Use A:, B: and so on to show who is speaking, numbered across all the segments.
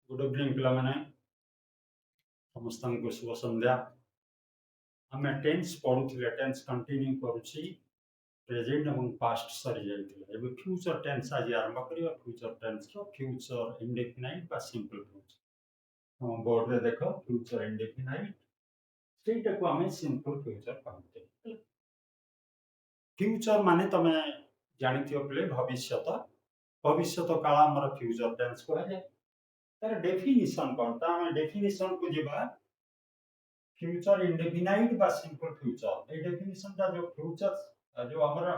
A: good evening पिला माने समस्त को शुभ संध्या आम टेन्स पढ़ुले टेन्स कंटिन्यू करुच्ची प्रेजेंट और पास्ट सरी जाइए एबे फ्यूचर टेन्स आज आरंभ करिया फ्यूचर टेन्स रो फ्यूचर इंडेफिनाइट बा सिंपल फ्यूचर हम बोर्ड रे देखो फ्यूचर इंडेफिनाइट सेटा को हमें सिंपल फ्यूचर कहते फ्यूचर माने तमे जानिथियो पिले भविष्यत भविष्यत काल हमर फ्यूचर टेन्स को है तार डेफिनिशन कोन ता हमें डेफिनिशन को जिबा फ्यूचर इंडेफिनाइट बा सिंपल फ्यूचर ए डेफिनेशन टा जो फ्यूचर जो हमरा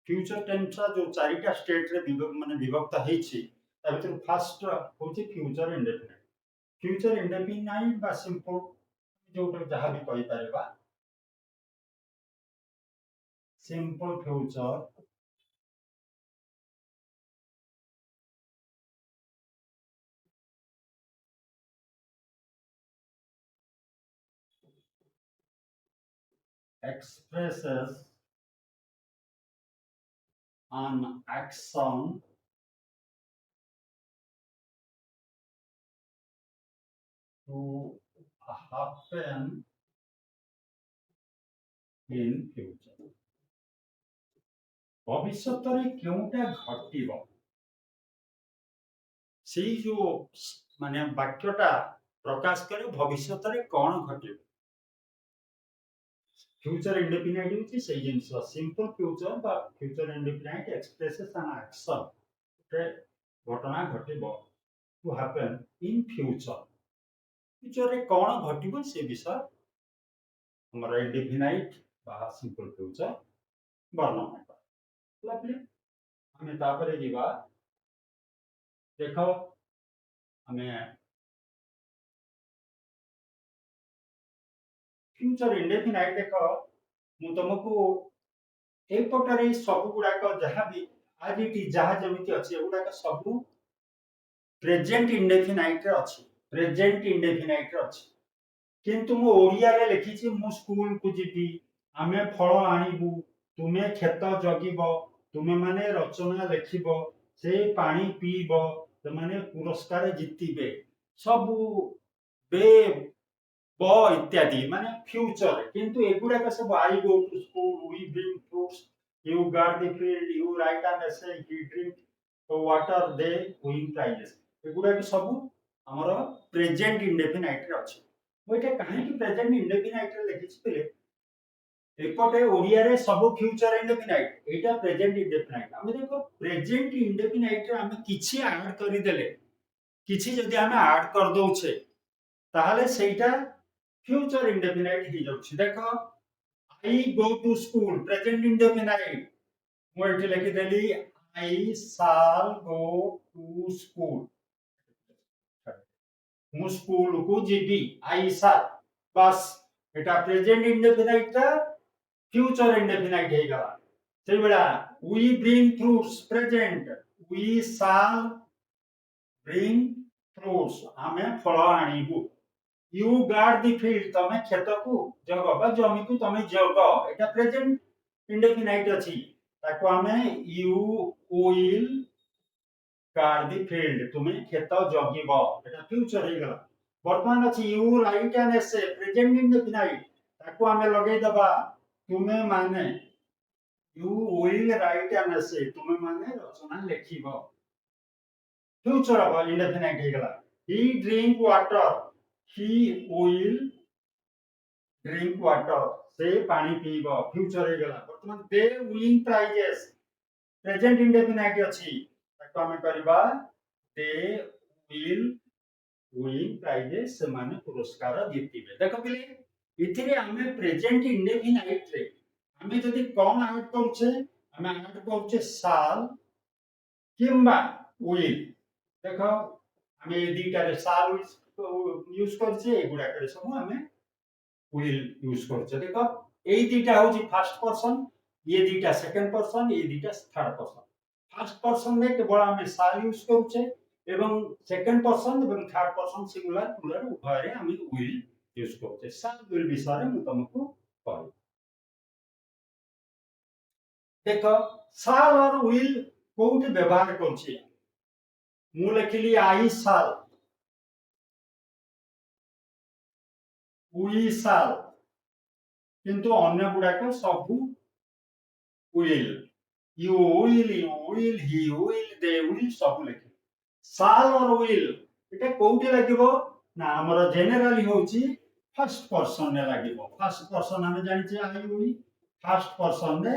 A: फ्यूचर टेन्स जो चारिटा स्टेट रे माने विभक्त हेछि ता भीतर फर्स्ट होछि फ्यूचर इंडेफिनाइट बा सिंपल जो जहां भी कहि परबा simple future expresses an action to happen in future भविष्यत रे केउटा घटिबो सेई जो माने वाक्यटा प्रकाश करे भविष्यत रे कोन घटिबो फ्यूचर इंडेफिनाइट होची सेई जिंस सिंपल फ्यूचर बा future indefinite expresses an action ते घटना घटिबो to happen in future future रे कोन घटिबो से विषय हमरा इंडेफिनाइट बा सिंपल फ्यूचर वर्णन कर लवली हमें तापरे जीवा देखो हमें फ्यूचर इंडेफिनाइट देखो मु तुमको ए पटरे सब गुडाक जहां भी आज इटी जहां जमिति अछि एगुडाक सब प्रेजेंट इंडेफिनाइट रे अछि प्रेजेंट इंडेफिनाइट रे अछि किंतु मु ओडिया रे लिखिछि मु स्कूल को जिबी आमे फळ आनिबु तुमे खेत जगिबो तुमे माने रचना लिखिबो से पानी पीबो तमाने पुरस्कार जितिबे सब बे ब इत्यादि माने फ्यूचर किंतु एगुडा का सब I go to school we bring fruits you guard the field you write an essay he drink water they win prizes एगुडा के सब हमर प्रेजेंट इंडेफिनाइट रे अछि ओइटा काहे कि प्रेजेंट इंडेफिनाइट रे लिखिछि पिले एपटे ओडिया रे सब फ्यूचर इंडेफिनाइट एटा प्रेजेंट इंडेफिनाइट हम देखो प्रेजेंट इंडेफिनाइट रे हम किछि ऐड करि देले किछि जदि हम ऐड कर दउछे ताहले सेटा फ्यूचर इंडेफिनाइट ही जाउछि देखो I go to school present indefinite मु एठी लिखि देली I shall go to school मु स्कूल को जीबी आई शाल बस एटा प्रेजेंट इंडेफिनाइट ता फ्यूचर इंडेफिनाइट हे गला सेई बेला we bring fruits present we shall bring fruits हमें फल आनिबु यू गार्ड द फील्ड तमे खेत को जग बा जमी को तमे जग एटा प्रेजेंट इंडेफिनाइट अछि ताको हमें you will guard the field तुमे खेत जगिबो एटा फ्यूचर हे गला वर्तमान अछि you write an essay present indefinite ताको हमें लगै दबा तुमे माने you will write an essay तुमे माने रचना लिखिबो फ्यूचर अब इंडेफिनाइट हे गला he drink water he will drink water से पानी पीबो फ्यूचर हे गला वर्तमान दे विन प्राइजेस प्रेजेंट इंडेफिनाइट अछि ताको हम करबा दे विल विन प्राइजेस माने पुरस्कार जितिबे देखो पिले इथिरे हमें प्रेजेंट इंडेफिनाइट रे हमें जदि कोन ऐड करछे हमें ऐड करछे शाल किंबा विल देखो हमें ये दीटा रे शाल यूज करछे एगुडा करे सब हमें विल यूज करछे देखो ए दीटा होची फर्स्ट पर्सन ये दीटा सेकंड पर्सन ये दीटा थर्ड पर्सन फर्स्ट पर्सन में केवल हमें शाल यूज करछे एवं सेकंड पर्सन एवं थर्ड पर्सन सिंगुलर प्लुरल उभय रे हमें विल यूज करछे शाल विल विषय रे मु तुमको कहै देखो शाल और विल कोउठी व्यवहार करछे मु लिखिली आई साल उई साल किंतु अन्य गुड़ाक सब will you will he will they will सब लिखे साल और will एटा कोउटी लागिबो ना हमर जनरली होची फर्स्ट पर्सन ने लागिबो फर्स्ट पर्सन हम जानि छी आई will फर्स्ट पर्सन ने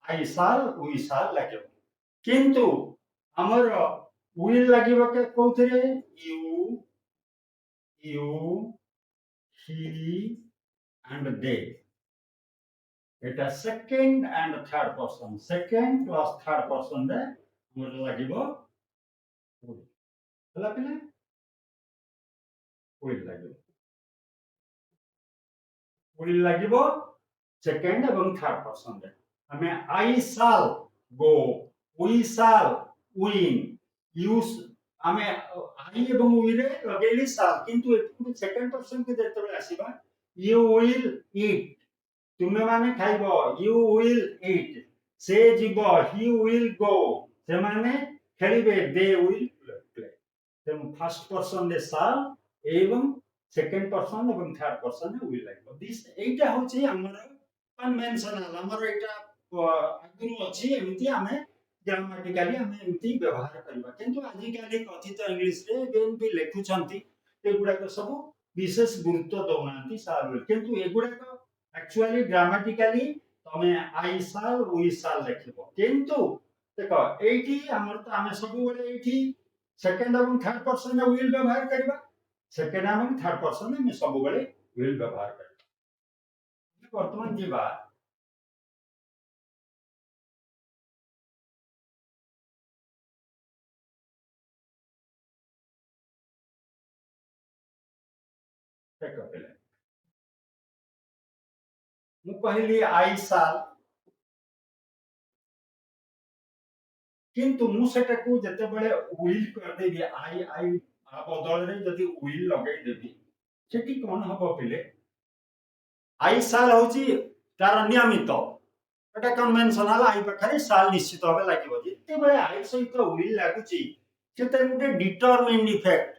A: आई साल उई साल लागिबो किंतु हमर will लागिबो के कोउथरे you he and they এটা second and third person second plus third person রে মোর লাগিব উইল হলা পিলে উইল লাগিব সেকেন্ড এবং থার্ড পারসন রে আমি I shall go we shall win use আমি আই এবং উই রে লগেলি শাল কিন্তু এটু সেকেন্ড পারসন কে যেতবে আসিবা ইউ উইল ইট तुमे माने खाइबो यू विल ईट से जीवो ही विल गो से माने खेलिबे दे विल प्ले तेम फर्स्ट पर्सन दे साल एवं सेकंड पर्सन एवं थर्ड पर्सन ने विल लागो दिस एटा होची हमर कन्वेंशनल हमर एटा आगुरु अछि एमिति हमें ग्रामेटिकली हमें एमिति व्यवहार करबा किंतु आजि काली कथित इंग्लिश रे बेन भी लेखु छंती एगुडा को सब विशेष गुरुत्व दउनांती साल किंतु एगुडा को एक्चुअली ग्रामेटिकली तमे आई साल उई साल लिखिबो किंतु देखो एठी हमर त हमें सब बेले एठी सेकंड एवं थर्ड पर्सन में विल व्यवहार करबा सेकंड एवं थर्ड पर्सन में सब बेले विल व्यवहार करबा वर्तमान जीवा देखो पहले मु कहली आई साल किंतु मु सेटा को जते बेले विल कर देबी आई आई आ बदल रे जदी विल लगाई देबी सेठी कोन हबो पिले आई साल होची तार नियमित एटा कन्वेंशनल आई पखरे साल निश्चित होबे लागिबो जते बेले आई सहित विल लागुची सेते गुटे determined effect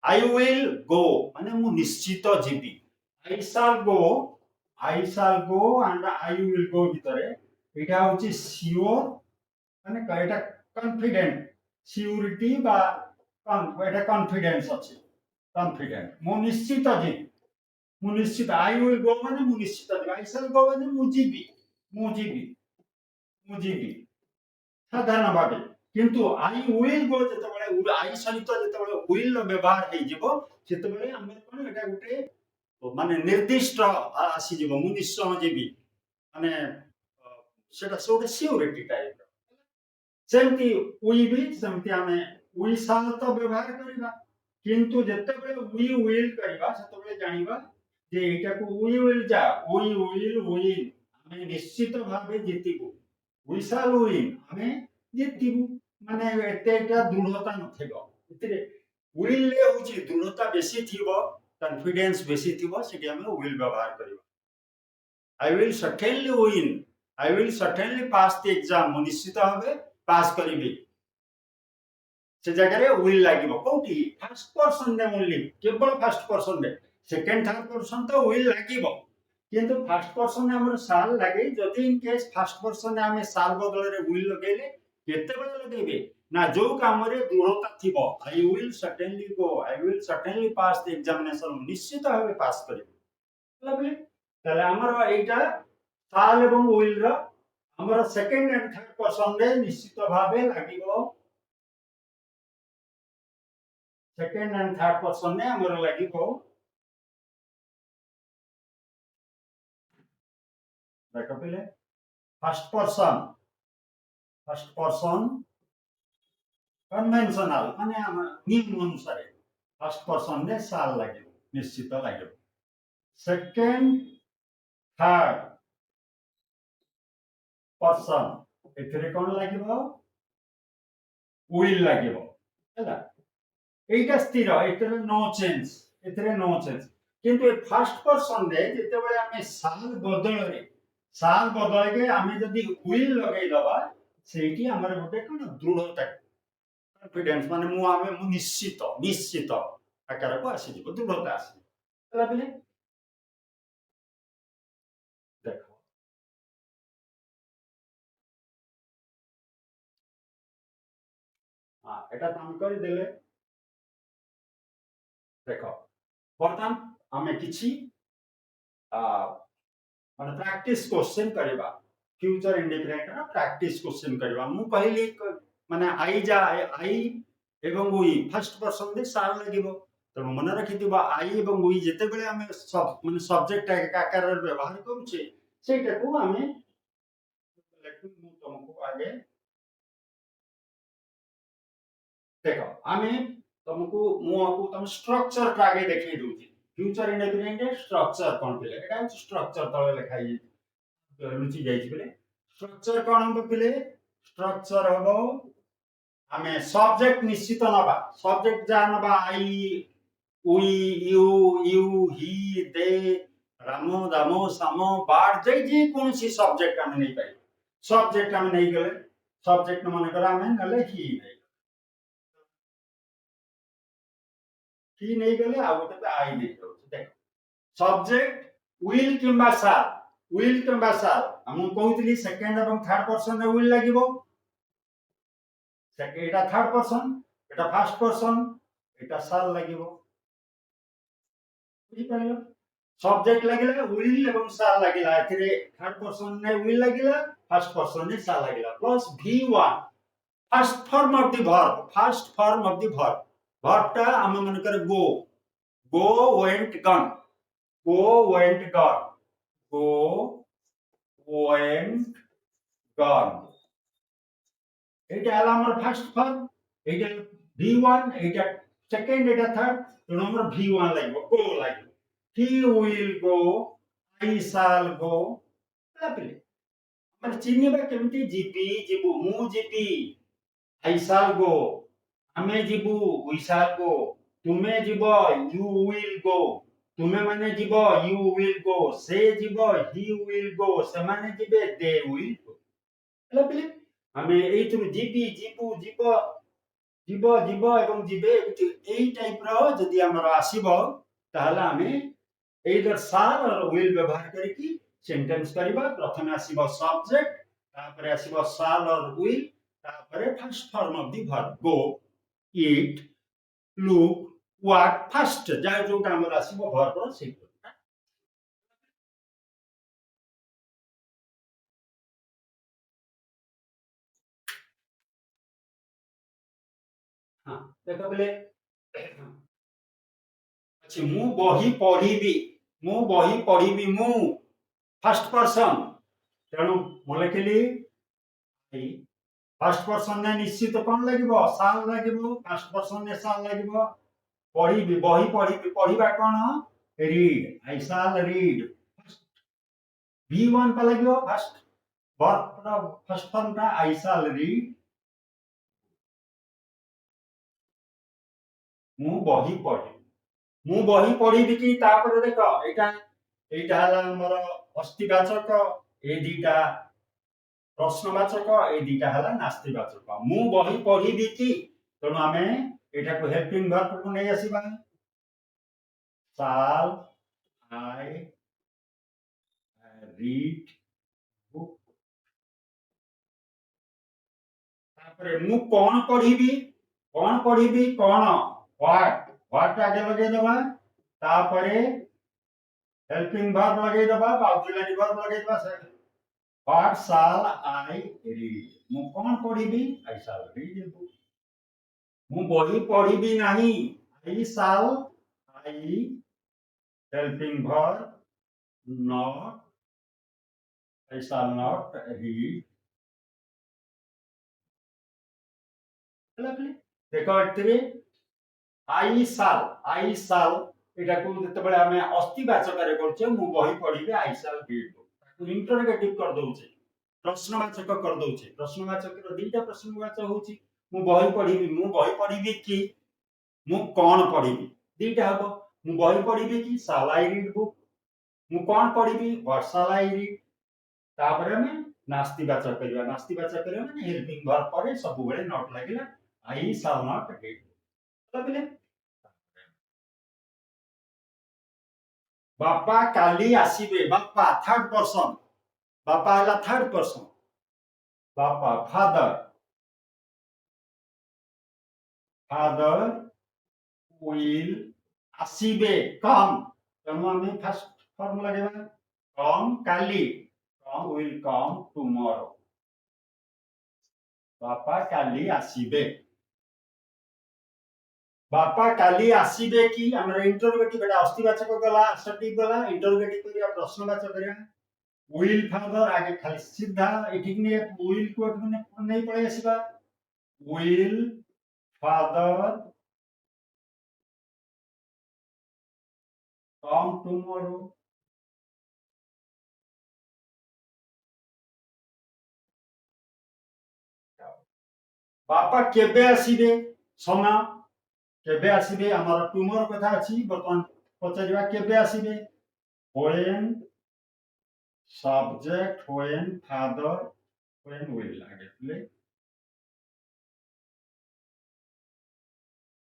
A: I will go माने मु निश्चित जीबी आई साल go and I will go भितरे एटा होची सियोर माने एटा कॉन्फिडेंट सियोरिटी बा एटा कॉन्फिडेंस अछि कॉन्फिडेंट मु निश्चित जी मु निश्चित आई विल गो माने मु निश्चित जी आई शैल गो माने मु जीबी साधारण भाबे किंतु आई विल गो जते बेले आई सहित जते बेले विल व्यवहार हे जिवो सेते बेले हम कोन एटा गुटे माने निर्दिष्ट आसी जीव मु निश्चय जीवी माने सेटा सोडे सियोरिटी टाइप सेमती उई भी सेमती हमें उई साल तो व्यवहार करिबा किंतु जते बेले उई विल करिबा सेते बेले जानिबा जे एटा को उई विल विन हमें निश्चित भाबे जीतिबो उई साल विन हमें जीतिबो माने एतेटा दृढ़ता नथिबो इतरे विल ले होची दृढ़ता बेसी थिबो कॉन्फिडेंस बेसी थिबो सेटी हम विल व्यवहार करिबा आई will certainly pass the exam निश्चित भाबे पास करिबी से जगह रे विल लागिबो कोठी फर्स्ट पर्सन ने ओनली केवल फर्स्ट पर्सन ने सेकंड थर्ड पर्सन तो विल लागिबो किंतु फर्स्ट पर्सन ने हमर साल लागे जदि इन केस फर्स्ट पर्सन ने हमें साल बदल रे विल लगेले केते बेले लगेबे ना जो काम रे दृढ़ता थिबो I will certainly go I will certainly pass the examination निश्चित भाबे पास करिबो लगले ताले हमर एटा साल एवं विल रा हमर सेकंड एंड थर्ड पर्सन रे निश्चित भाबे लागिबो सेकंड एंड थर्ड पर्सन ने हमर लागिबो देखो पहले फर्स्ट पर्सन कन्वेंशनल माने नियम अनुसार फर्स्ट पर्सन ने साल लागिबो निश्चित लागिबो सेकंड थर्ड पर्सन एथरे कोन लागिबो विल लागिबो हैला एटा स्थिर एथरे नो चेंज किंतु फर्स्ट पर्सन रे जते बेले हमें साल बदल के हमें जदी विल लगाई दबा ସେଇଠି ଆମର ଗୋଟେ କ'ଣ ଦୃଢ଼ତା କନଫିଡେନ୍ସ ମାନେ ମୁଁ ନିଶ୍ଚିତ ଆକାରକୁ ଆସିଯିବ ଦୃଢ଼ତା ଆସିଯିବ ହେଲା ପିଲେ ଦେଖ এটা তো আমি କରିଦେଲେ ଦେଖ ବର୍ତ୍ତମାନ ଆମେ କିଛି ମାନେ ପ୍ରାକ୍ଟିସ କ୍ୱେଶ୍ଚନ କରିବା फ्यूचर इंडिपेंडेंट रा प्रैक्टिस क्वेश्चन करबा मु कहली माने आई एवं उई फर्स्ट पर्सन दे सार लागिबो त मन रखिथिबा आई एवं उई जेते बेले हमें सब माने सब्जेक्ट आकार व्यवहार करूछे सेटा को हमें मु तुमको आगे देखो हमें तुमको मु आपको तुम स्ट्रक्चर का आगे देखि दूची फ्यूचर इंडिपेंडेंट स्ट्रक्चर कोन पिले एटा स्ट्रक्चर तळे लिखाई लुचि जाइछि बेले स्ट्रक्चर कोन हम पिले स्ट्रक्चर हबो हमें सब्जेक्ट निश्चित नबा सब्जेक्ट जा नबा आई उई यू ही दे रामो दामो सामो बार जै जी कोन सी सब्जेक्ट हम नहीं पाई सब्जेक्ट हम नहीं गले सब्जेक्ट मन कर हमें नले ही नहीं गले आ गोटे आई नहीं जाउ देख सब्जेक्ट विल किंबा साल हम कहउतली सेकंड एवं थर्ड पर्सन रे विल लागिबो सेकंड एटा थर्ड पर्सन एटा फर्स्ट पर्सन एटा साल लागिबो बुझी पाइलो सब्जेक्ट लागिला विल एवं साल लागिला एथिरे थर्ड पर्सन ने विल लागिला फर्स्ट पर्सन ने साल लागिला plus v1 first form of the verb टा हम मन कर गो went gun go went gone go went gone এটা হলো আমার ফার্স্ট ফর্ম এটা v1 এটা সেকেন্ড এটা থার্ড তো আমরা v1 লাগবে go লাগবে he will go I shall go তাহলে মানে চিহ্নিবা কেমতি ଯିବୁ ମୁଁ ଯିବି I shall go ଆମେ ଯିବୁ we shall go ତୁମେ ଯିବ you will go तुमे माने जीव यू विल गो से जीव ही विल गो से माने जीवे दे विल गो हेलो पिले हमें एइथुरु जीबी जीबू जीव जीव जीव एवं जीवे एई टाइप रो जदी हमर आसीबो ताहला हमें एइदर शाल और विल व्यवहार करिकि सेंटेंस करिबा प्रथमे आसीबो सब्जेक्ट तापरे आसीबो शाल और विल तापरे first form of the verb go eat look what first जा जोटा हमर आसीबो वर्ब रो सेट हां देखो बेले अछि मु बही पढिबी मु फर्स्ट पर्सन तेणु मु लिखिली फर्स्ट पर्सन ने निश्चित कोन लागिबो साल लागिबो फर्स्ट पर्सन ने साल लागिबो पढ़ी बही पढ़ी पढ़ा कौन read I shall read v1 पर लगियो फर्स्ट वर्ब फर्स्ट फॉर्म का आई शाल रीड मु बही पढ़ी कि तापर देख एटा हला हमर अस्तिवाचक ए दीटा प्रश्नवाचक ए दीटा हला नास्तिवाचक मु बही पढ़ी कि तेणु आमे एटा को हेल्पिंग वर्ब को नै आसीबा shall I read book तापरे मु कोन पढिबी कोन व्हाट आगे लगे दबा तापरे हेल्पिंग वर्ब लगे दबा ऑक्सिलरी वर्ब लगे दबा व्हाट shall I read मु कोन पढिबी I shall read a book मु बही पढ़िबी नहीं I shall I helping verb not I shall not read देखो एतरे I shall एटा को जते बेले हमें अस्तिवाचक रे करछे मु बही पढ़िबे I shall read ताको इंटरोगेटिव कर दोछे प्रश्नवाचक कर दोछे प्रश्नवाचक रो दीटा प्रश्नवाचक होची मु बही पढ़िबी कि मु कोन पढ़िबी दीटा हबो मु बही पढ़िबी कि shall I read book मु कोन पढ़िबी what shall I read तापरे में नास्तिवाचक करिया नास्तिवाचक करिया माने हेल्पिंग वर्ब परे सब बेले नॉट लागिला आई शैल नॉट रीड बुझले बापा काली आसीबे बापा थर्ड पर्सन बापा हला थर्ड पर्सन बापा फादर फादर will ଆସିବେ come ତେଣୁ ଆମେ ଫାର୍ଷ୍ଟ ଫର୍ମ ଲଗେଇବା come କାଲି come will come tomorrow ବାପା କାଲି ଆସିବେ ବାପା କାଲି ଆସିବେ କି ଆମର ଇଣ୍ଟରୋଗେଟିଭ ଏଟା ଅସ୍ତିବାଚକ ଗଲା ଆସର୍ଟିଭ ଗଲା ଇଣ୍ଟରୋଗେଟିଭ କରିବା ପ୍ରଶ୍ନବାଚକ କରିବା will father ଆगे ଖାଲି ସିଧା ଏଠିକି ନେଇ will କୁ ମାନେ ନେଇ ପଳେଇ ଆସିବା will father come tomorrow बापा केबे आसीबे समय केबे आसीबे हमर टुमोर कथा अछि बर्तमान पचारिबा केबे आसीबे when subject when father when will आगे ले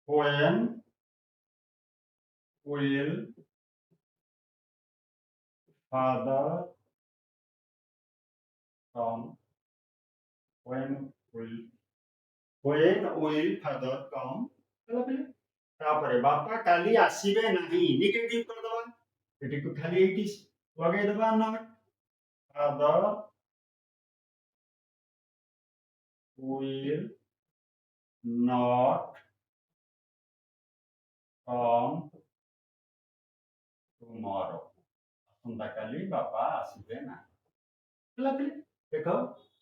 A: when will father come when will father come ହେଲା ପିଲେ तापर बापा काली आसीबे नहीं नेगेटिव कर दबा एटी को खाली एटी लगे दबा not father will not come tomorrow आसंता काली बापा आसीबे ना ହେଲା ପିଲେ देखो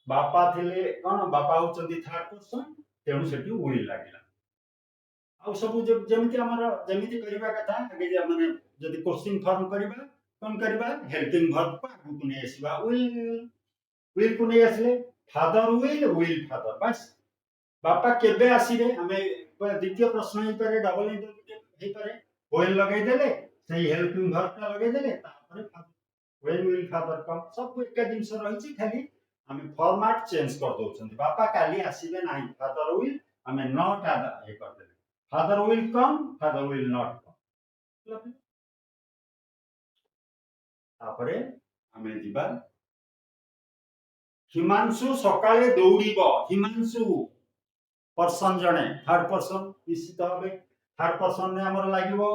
A: बापा थिले कोन बापा होचंदी थर्ड पर्सन तेणु सेठी will लागिला आ सब जेमिति हमर जेमिति करिबा कथा आगे जे माने जदि क्वेश्चन फॉर्म करिबा कोन करिबा हेल्पिंग वर्ब को आगु को नै आसीबा will को नै आसले फादर will फादर बस बापा केबे आसीबे हमें द्वितीय प्रश्न ही पारे डबल इंटरप्रिटेशन हे पारे will लगाई देले सही हेल्पिंग वर्ब का लगाई देले तापर when will father come सब एक जिंस रहिछि खाली हमें फॉर्मेट चेंज कर दोछन बापा काली आसीबे नाही फादर will हमें नॉट आदा हे कर देले father will come father will not come तापरे हमें दिबा हिमांशु सकाळे दौड़िबो हिमांशु पर्सन जणे थर्ड पर्सन निश्चित भाबे थर्ड पर्सन ने हमर लागिबो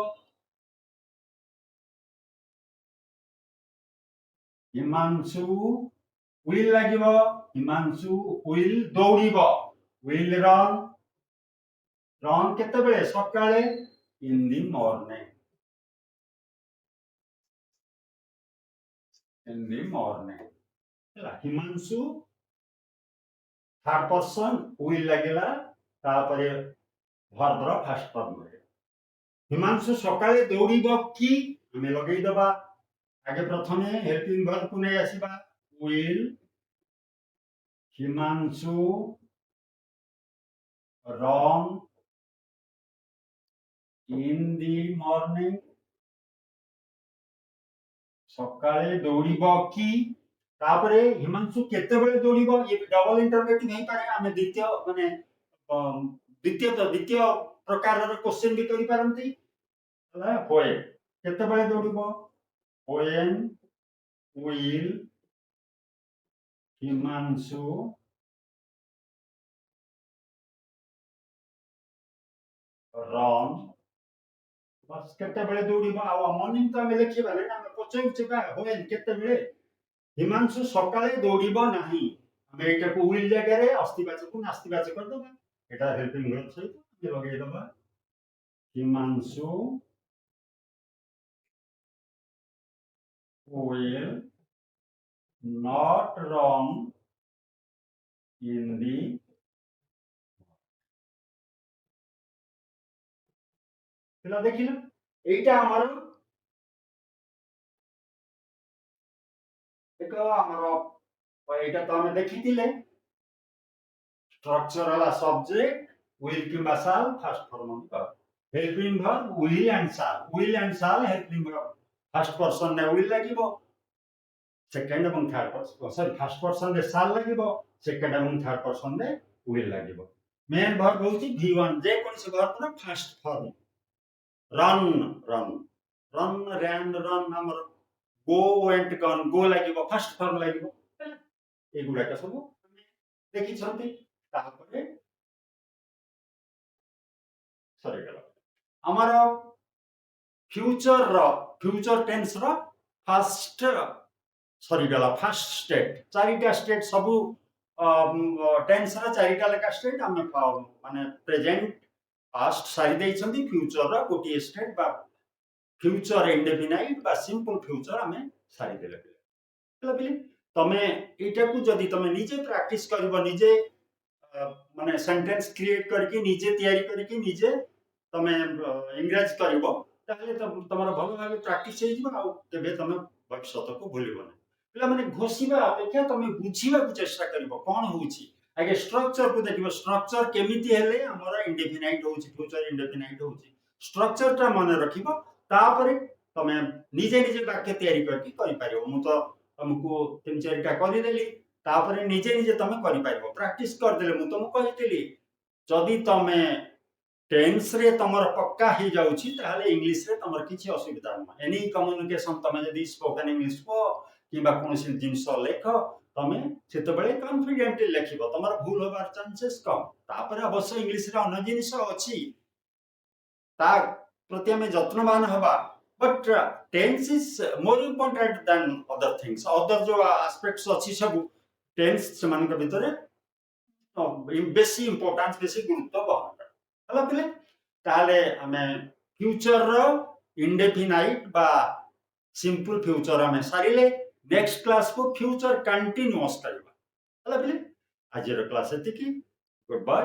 A: Himanshu will लागिबो Himanshu will दौड़िबो will run run केते बेले सकाळे in the morning ହେଲା हिमांशु थर्ड पर्सन will लागिला तापरे वर्ब रो फर्स्ट फॉर्म रे हिमांशु सकाळे दौड़िबो की हमें लगेई दबा आगे प्रथमे हेल्पिंग वर्ब को नै आसीबा will Himanshu run in the morning सकाळे दौड़िबो की तापरे हिमांशु केते बेले दौड़िबो ये डबल इंटरोगेटिव नहीं पारे हमें द्वितीय माने द्वितीय प्रकार रो क्वेश्चन भी करि पारंती हला होय केते बेले दौड़िबो when will हिमांशु run बस केते बेले दौड़िबो आ मॉर्निंग तो हमें लिखिबा नै हम पछै छिबा when केते बेले हिमांशु सकाळे दौड़िबो नाही हमें एटा को will जगह रे अस्तिवाचक को नास्तिवाचक कर दबा एटा हेल्पिंग वर्ब सहित हम लगे दबा Himanshu will not run in the पिला देखिल एटा हमर एक हमर एटा तो हम देखितिले स्ट्रक्चर वाला सब्जेक्ट will किंबा shall फर्स्ट फॉर्म का helping verb will and shall helping verb first person ने will लागिबो सेकेंड एवं third person sorry first person रे साल लागिबो सेकेंड एवं थर्ड पर्सन रे विल लागिबो मेन वर्ब होची v1 जे कोनसे वर्ब रो first form run run run ran run हमर गो वेंट गन गो लागिबो फर्स्ट फॉर्म लागिबो एगुडा का सब देखि छथि तापरे सरी गला हमर फ्यूचर टेंस रो फर्स्ट सरी गला फर्स्ट स्टेट चारिटा स्टेट सब टेंस रो चारिटा लेका स्टेट हम माने प्रेजेंट पास्ट सारी देई छथि फ्यूचर रो गोटी स्टेट बा फ्यूचर इंडेफिनाइट बा सिंपल फ्यूचर हमें सारी देले बेले तमे एटा को जदी तमे निजे प्रैक्टिस करबो निजे माने सेंटेंस क्रिएट करके निजे तैयारी करके निजे तमे इंग्रेज करबो ताले तमरा भलो भाबे प्रैक्टिस हे जिवो आ केबे तमे भविष्य को भूलिबो नै पिला माने घोषिबा अपेक्षा तमे बुझिबा को चेष्टा करबो कोन होउची आगे स्ट्रक्चर को देखिबो स्ट्रक्चर केमिति हेले हमरा इंडेफिनाइट होउची फ्यूचर इंडेफिनाइट होउची स्ट्रक्चर ता माने रखिबो तापरे तमे निजे निजे वाक्य तैयारी करके करि पारिबो मु तो तुमको तीन चारिटा करि देली तापरे निजे निजे तमे करि पारिबो प्रैक्टिस कर देले मु तुमको कहितली जदी तमे टेंस रे तमर पक्का ही जाउची ताले इंग्लिश रे तमर किछि असुविधा न एनी कम्युनिकेशन तमे जदी स्पोकन इंग्लिश को किबा कोनोसी जिंस लेख तमे सेते बेले कॉन्फिडेंटली लेखिबो तमर भूल होबार चांसेस कम तापरे अवश्य इंग्लिश रे अन्य जिंस अछि ता प्रति हमें जत्नवान हबा but tense is more important than other things other जो एस्पेक्ट्स अछि सब टेंस समान के भीतर बेसी इंपोर्टेंस बेसी गुरुत्व बहन हला पिले ताले हमें फ्यूचर रो इंडेफिनाइट बा सिंपल फ्यूचर हमें सारिले नेक्स्ट क्लास को फ्यूचर कंटीन्यूअस करबा हला पिले आज रो क्लास एतिकी गुड बाय